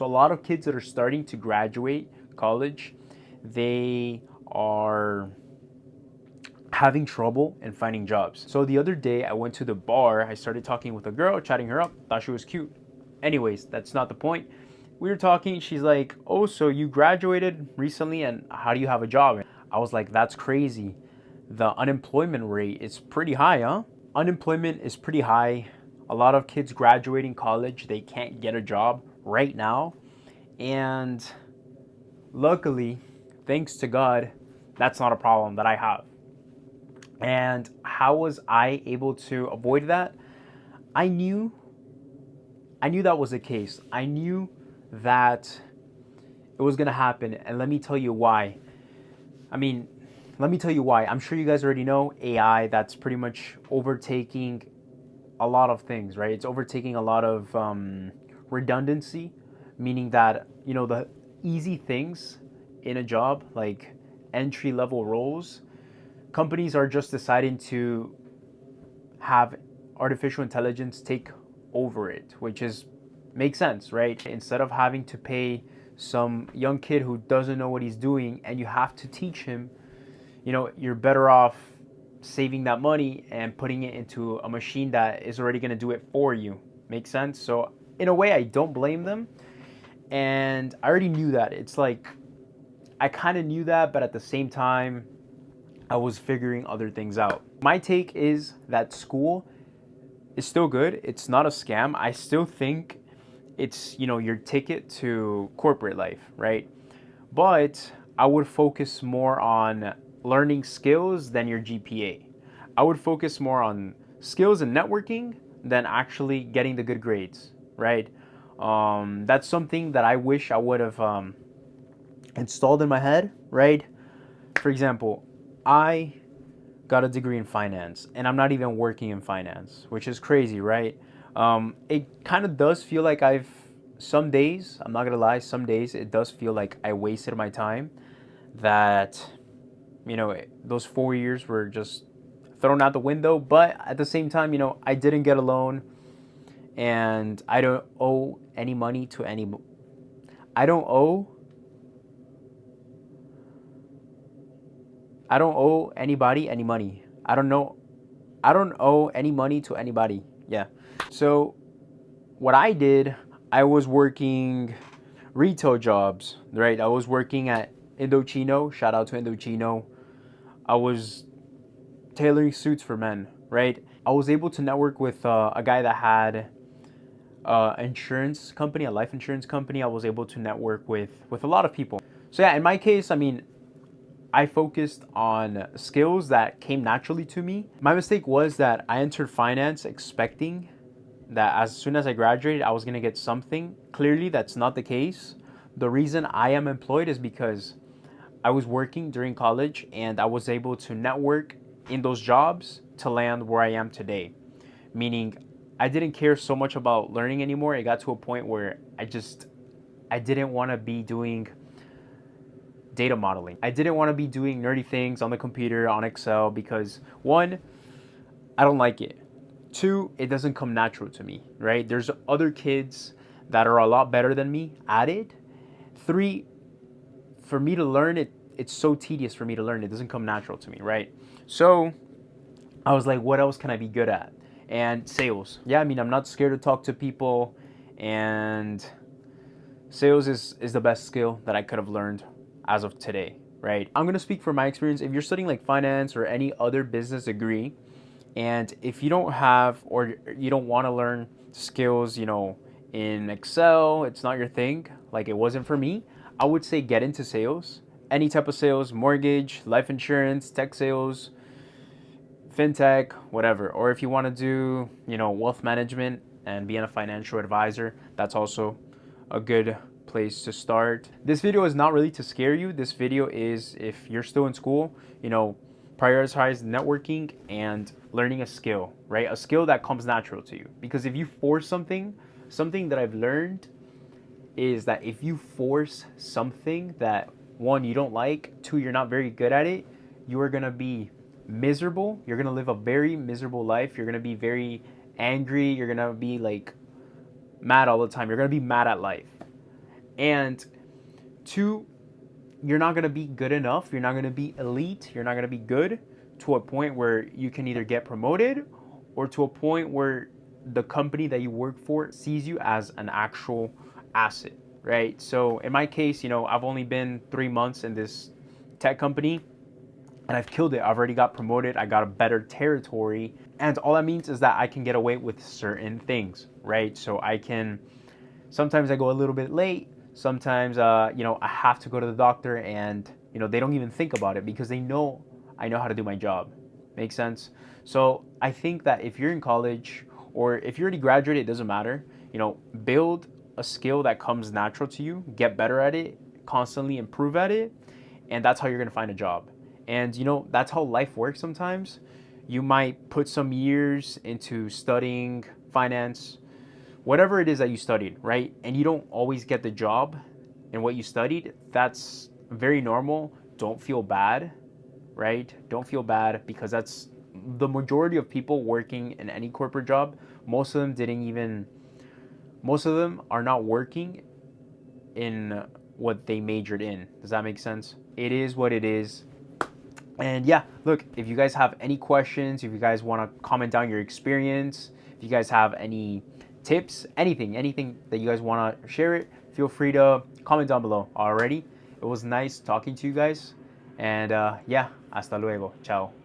So a lot of kids that are starting to graduate college, they are having trouble in finding jobs. So the other day I went to the bar, I started talking with a girl, chatting her up, thought she was cute. Anyways, that's not the point. We were talking, she's like, "Oh, so you graduated recently and how do you have a job?" I was like, "That's crazy. The unemployment rate is pretty high, huh?" Unemployment is pretty high. A lot of kids graduating college, they can't get a job right now. And luckily, thanks to God, that's not a problem that I have. And how was I able to avoid that? I knew I knew that was the case. I knew that it was going to happen, and let me tell you why. I mean, let me tell you why. I'm sure you guys already know AI, that's pretty much overtaking a lot of things, right? It's overtaking a lot of redundancy, meaning that, the easy things in a job, like entry level roles, companies are just deciding to have artificial intelligence take over it, which is makes sense, right? Instead of having to pay some young kid who doesn't know what he's doing and you have to teach him, you're better off saving that money and putting it into a machine that is already going to do it for you. Makes sense? So in a way, I don't blame them. And I already knew that. It's like I kind of knew that, but at the same time, I was figuring other things out. My take is that school is still good. It's not a scam. I still think it's, your ticket to corporate life, right? But I would focus more on learning skills than your GPA. I would focus more on skills and networking than actually getting the good grades, right? That's something that I wish I would have installed in my head, right? For example, I got a degree in finance and I'm not even working in finance, which is crazy, right? It kind of does feel like some days, I'm not gonna lie, some days it does feel like I wasted my time, that, those 4 years were just thrown out the window. But at the same time, I didn't get a loan and I don't owe I don't owe anybody any money. I don't owe any money to anybody. Yeah. So what I did, I was working retail jobs, right? I was working at Indochino. Shout out to Indochino. I was tailoring suits for men, right? I was able to network with a guy that had insurance company, a life insurance company. I was able to network with a lot of people. So yeah, in my case, I mean, I focused on skills that came naturally to me. My mistake was that I entered finance expecting that as soon as I graduated, I was going to get something. Clearly, that's not the case. The reason I am employed is because I was working during college and I was able to network in those jobs to land where I am today. Meaning, I didn't care so much about learning anymore. It got to a point where I didn't want to be doing data modeling. I didn't want to be doing nerdy things on the computer, on Excel, because one, I don't like it. Two, it doesn't come natural to me, right? There's other kids that are a lot better than me at it. Three, for me to learn it, it's so tedious for me to learn. It doesn't come natural to me, right? So I was like, what else can I be good at? And sales. Yeah, I mean, I'm not scared to talk to people, and sales is the best skill that I could have learned as of today, right? I'm gonna speak from my experience. If you're studying like finance or any other business degree, and if you don't have or you don't want to learn skills, in Excel, it's not your thing, like it wasn't for me, I would say get into sales. Any type of sales, mortgage, life insurance, tech sales, fintech, whatever. Or if you want to do, wealth management and being a financial advisor, that's also a good place to start. This video is not really to scare you. This video is if you're still in school, prioritize networking and learning a skill, right? A skill that comes natural to you. Because if you force something that I've learned is that if you force something that one, you don't like, two, you're not very good at it, you are going to be miserable. You're going to live a very miserable life. You're going to be very angry. You're going to be like mad all the time. You're going to be mad at life. And two, you're not going to be good enough. You're not going to be elite. You're not going to be good to a point where you can either get promoted or to a point where the company that you work for sees you as an actual asset, right? So in my case, I've only been 3 months in this tech company and I've killed it. I've already got promoted. I got a better territory. And all that means is that I can get away with certain things, right? So sometimes I go a little bit late. Sometimes, I have to go to the doctor and, they don't even think about it because they know I know how to do my job. Make sense? So I think that if you're in college or if you already graduated, it doesn't matter. Build a skill that comes natural to you, get better at it, constantly improve at it, and that's how you're gonna find a job. And that's how life works sometimes. You might put some years into studying finance, whatever it is that you studied, right? And you don't always get the job in what you studied. That's very normal. Don't feel bad, right? Don't feel bad because that's the majority of people working in any corporate job. Most of them are not working in what they majored in. Does that make sense? It is what it is. And yeah, look, if you guys have any questions, if you guys want to comment down your experience, if you guys have any tips, anything that you guys want to share it, feel free to comment down below. Alrighty, it was nice talking to you guys. And yeah, hasta luego. Ciao.